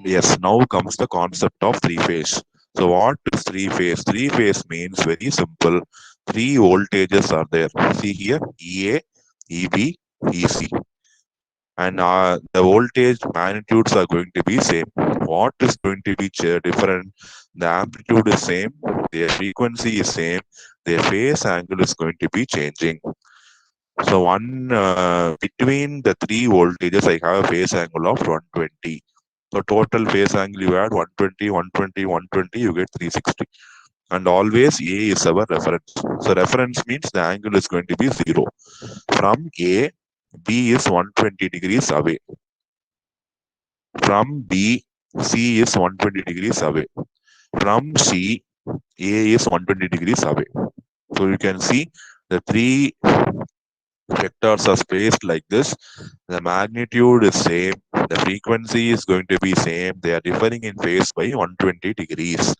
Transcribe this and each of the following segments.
Yes, now comes the concept of three phase. So what is three phase? Three phase means very simple. Three voltages are there. See here, EA, EB, EC. And the voltage magnitudes are going to be same. What is going to be different? The amplitude is same, their frequency is same, their phase angle is going to be changing. So one between the three voltages, I have a phase angle of 120. So total phase angle you add 120, 120, 120, you get 360. And always A is our reference. So reference means the angle is going to be 0. From A, B is 120 degrees away. From B, C is 120 degrees away. From C, A is 120 degrees away. So you can see the three vectors are spaced like this. The magnitude is same. The frequency is going to be same. They are differing in phase by 120 degrees.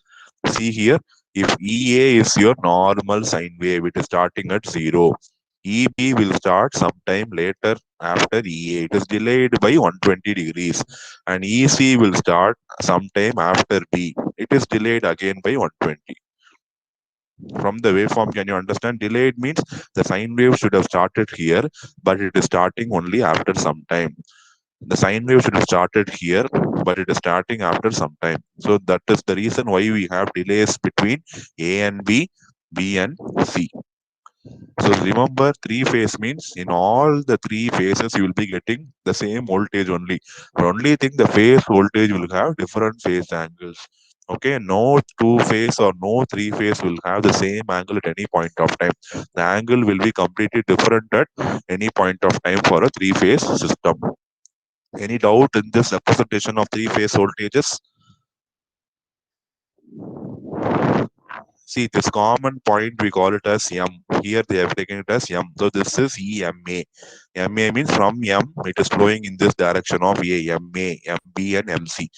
See here, if EA is your normal sine wave, it is starting at 0. EB will start sometime later after EA. It is delayed by 120 degrees. And EC will start sometime after B. It is delayed again by 120. From the waveform, can you understand? Delayed means the sine wave should have started here, but it is starting only after some time. The sine wave should have started here, but it is starting after some time. So that is the reason why we have delays between A and B, B and C. So remember, three phase means in all the three phases you will be getting the same voltage only. The only thing, the phase voltage will have different phase angles. Okay, no two phase or no three phase will have the same angle at any point of time. The angle will be completely different at any point of time for a three phase system. Any doubt in this representation of three phase voltages? See, this common point we call it as M. Here they have taken it as M. So this is EMA. MA means from M, it is flowing in this direction of A, MA, MB, and MC.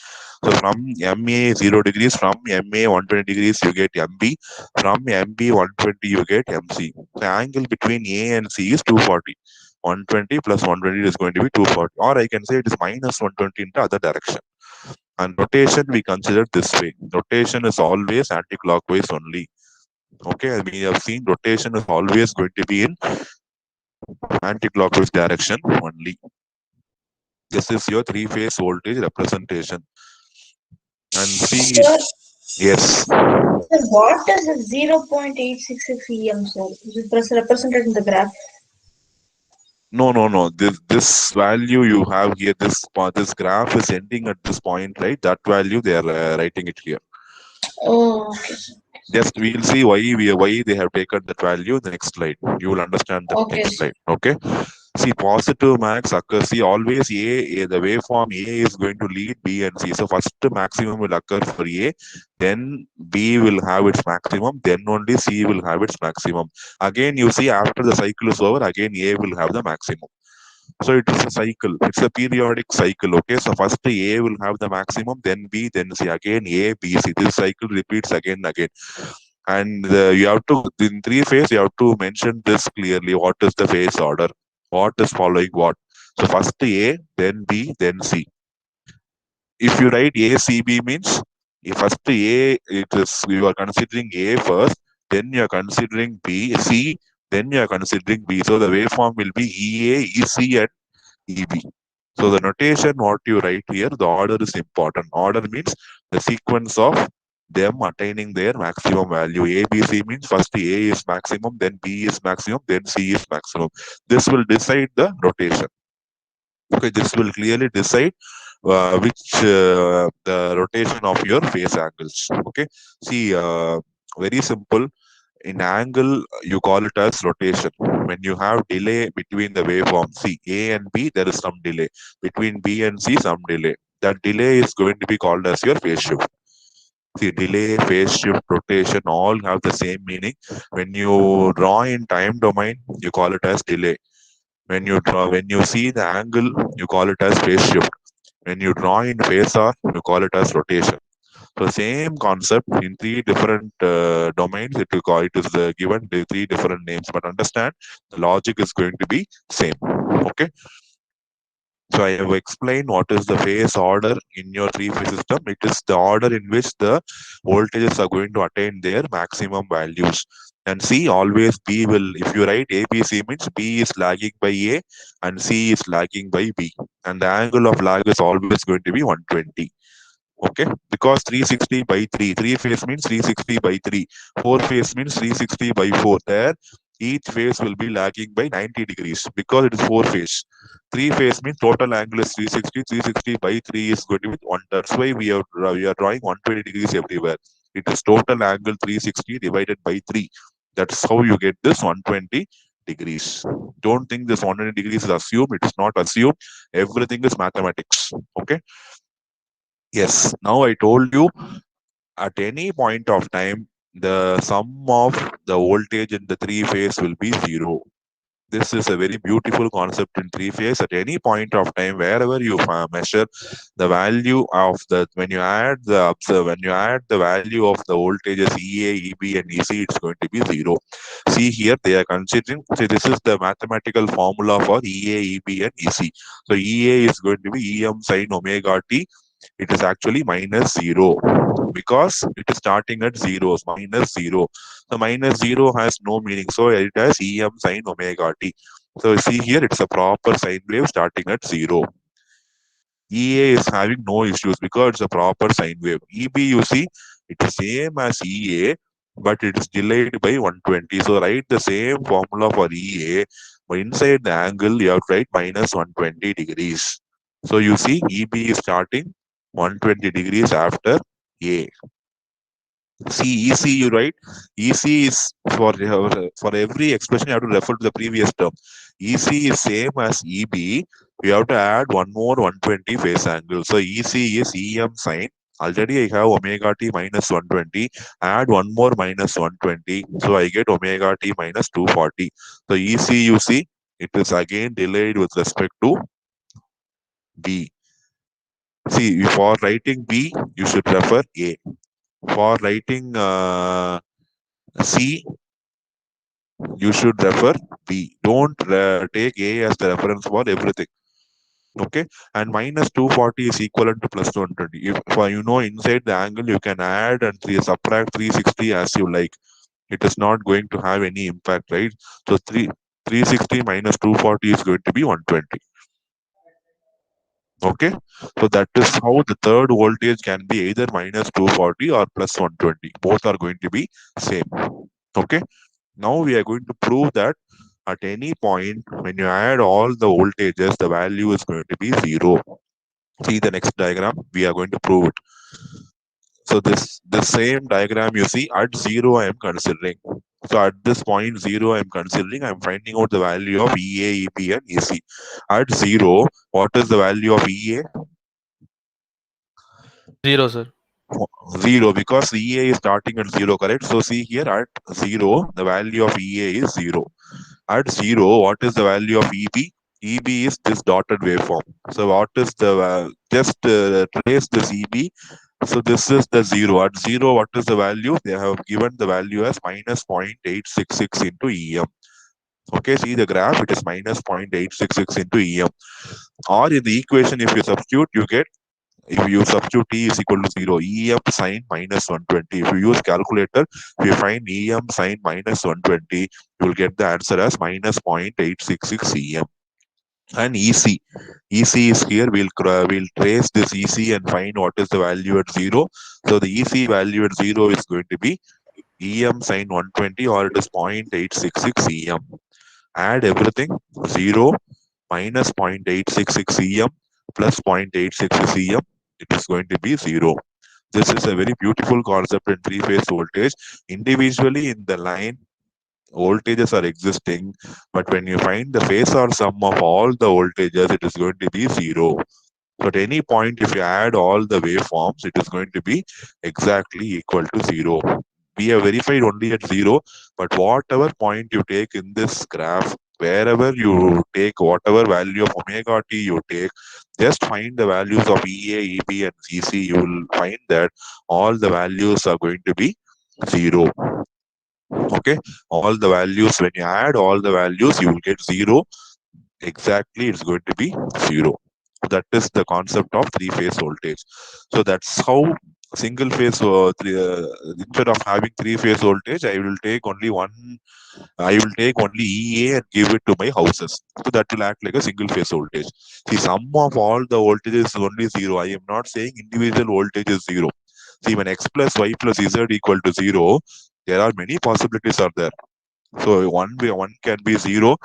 So from MA 0 degrees, from MA 120 degrees, you get MB. From MB 120, you get MC. The angle between A and C is 240. 120 plus 120 is going to be 240. Or I can say it is minus 120 in the other direction. And rotation we consider this way. Rotation is always anti-clockwise only. Okay, we have seen rotation is always going to be in anti-clockwise direction only. This is your three-phase voltage representation. And see, Sir, yes, sir, what is a 0.866 EM, sir? Is it represented in the graph? no. This value you have here, this graph is ending at this point, right? That value they are writing it here. Oh, okay, sir. Just we'll see why they have taken that value. The next slide, you will understand that Okay, next sir. slide. Okay. See, positive max occurs. See, always the waveform A is going to lead B and C. So first maximum will occur for A, then B will have its maximum, then only C will have its maximum. Again, you see after the cycle is over, again A will have the maximum. So it is a cycle. It's a periodic cycle. Okay. So first A will have the maximum, then B, then C. Again A, B, C. This cycle repeats again and again. And you have to, in three phase, you have to mention this clearly. What is the phase order? What is following what? So first A, then B, then C. If you write A, C, B means if first A, it is you are considering A first, then you are considering B, C, then you are considering B. So the waveform will be EA, EC, and EB. So the notation, what you write here, the order is important. Order means the sequence of them attaining their maximum value. A, B, C means first A is maximum, then B is maximum, then C is maximum. This will decide the rotation. Okay, this will clearly decide which the rotation of your phase angles. Okay, see, very simple. In angle, you call it as rotation. When you have delay between the waveforms, see A and B, there is some delay. Between B and C, some delay. That delay is going to be called as your phase shift. See, delay, phase shift, rotation, all have the same meaning. When you draw in time domain, you call it as delay. When you see the angle, you call it as phase shift. When you draw in phasor, you call it as rotation. So same concept in three different domains. It is given three different names, but understand the logic is going to be same. Okay. So I have explained what is the phase order in your three-phase system. It is the order in which the voltages are going to attain their maximum values. And C always B will, if you write ABC means B is lagging by A and C is lagging by B. And the angle of lag is always going to be 120. Okay, because 360 by 3, three phase means 360 by 3, four phase means 360 by 4. There each phase will be lagging by 90 degrees because it is four phase. Three phase means total angle is 360, 360 by 3 is going to be 1. That's why we are drawing 120 degrees everywhere. It is total angle 360 divided by 3. That's how you get this 120 degrees. Don't think this 120 degrees is assumed. It is not assumed. Everything is mathematics. Okay. Yes, now I told you at any point of time, the sum of the voltage in the three phase will be zero. This is a very beautiful concept in three phase. At any point of time, wherever you measure the value of the when you add the value of the voltages EA, EB, and EC, it's going to be zero. See here, they are considering. See, this is the mathematical formula for EA, EB, and EC. So EA is going to be EM sine omega t. It is actually minus zero because it is starting at zeros, minus zero. So minus zero has no meaning. So it has Em sine omega t. So see here, it's a proper sine wave starting at zero. EA is having no issues because it's a proper sine wave. EB, you see, it is same as EA, but it is delayed by 120. So write the same formula for EA, but inside the angle, you have to write minus 120 degrees. So you see, EB is starting 120 degrees after A. See, EC, you write. EC is for every expression, you have to refer to the previous term. EC is same as EB. We have to add one more 120 phase angle. So EC is EM sine. Already I have omega t minus 120. Add one more minus 120. So I get omega t minus 240. So EC, you see, it is again delayed with respect to B. See, for writing B, you should refer A. For writing C, you should refer B. Don't take A as the reference for everything. Okay, and minus 240 is equivalent to plus 120. If you know inside the angle, you can add and subtract 360 as you like. It is not going to have any impact, right? So 360 minus 240 is going to be 120. Okay, so that is how the third voltage can be either minus 240 or plus 120. Both are going to be same. Okay, now we are going to prove that at any point when you add all the voltages, the value is going to be zero. See the next diagram, we are going to prove it. So this same diagram you see at zero I am considering. So at this point zero I am considering, I am finding out the value of EA, EP, and EC. At zero, what is the value of EA? Zero, sir. Zero, because EA is starting at zero, correct? So see here at zero, the value of EA is zero. At zero, what is the value of EB? EB is this dotted waveform. So what is the just trace this EB? So this is the zero. At zero, what is the value? They have given the value as minus 0.866 into EM. Okay, see the graph, it is minus 0.866 into EM. Or in the equation, if you substitute, you get, if you substitute T is equal to 0, EM sine minus 120. If you use calculator, if you find EM sine minus 120, you will get the answer as minus 0.866 EM. And EC. EC is here. We'll trace this EC and find what is the value at 0. So the EC value at 0 is going to be EM sine 120, or it is 0.866 EM. Add everything. 0 minus 0.866 EM plus 0.866 EM. It is going to be 0. This is a very beautiful concept in three-phase voltage. Individually in the line, voltages are existing, but when you find the phasor sum of all the voltages, it is going to be 0. So at any point, if you add all the waveforms, it is going to be exactly equal to 0. We have verified only at 0, but whatever point you take in this graph, wherever you take whatever value of omega t you take, just find the values of EA, EB, and CC. You will find that all the values are going to be 0. Okay, all the values, when you add all the values, you will get 0. Exactly, it's going to be 0. That is the concept of three-phase voltage. So that's how single phase instead of having three-phase voltage, I will take only EA and give it to my houses. So that will act like a single phase voltage. See, sum of all the voltages is only zero. I am not saying individual voltage is zero. See, when x plus y plus z equal to zero, there are many possibilities are there. So one can be zero,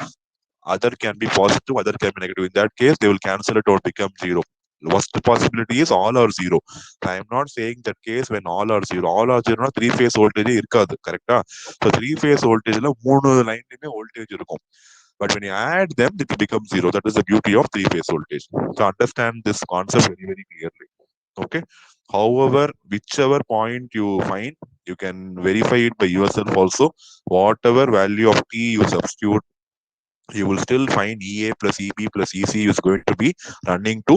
other can be positive, other can be negative. In that case, they will cancel it or become zero. Worst possibility is all are zero. I am not saying that case when all are zero. All are zero, three phase voltage irkadu, correct? So three phase voltage la moonu line voltage irukum. But when you add them, it becomes zero. That is the beauty of three phase voltage. So understand this concept very, very clearly. Okay. However, whichever point you find, you can verify it by yourself also. Whatever value of t you substitute, you will still find EA plus EB plus EC is going to be running to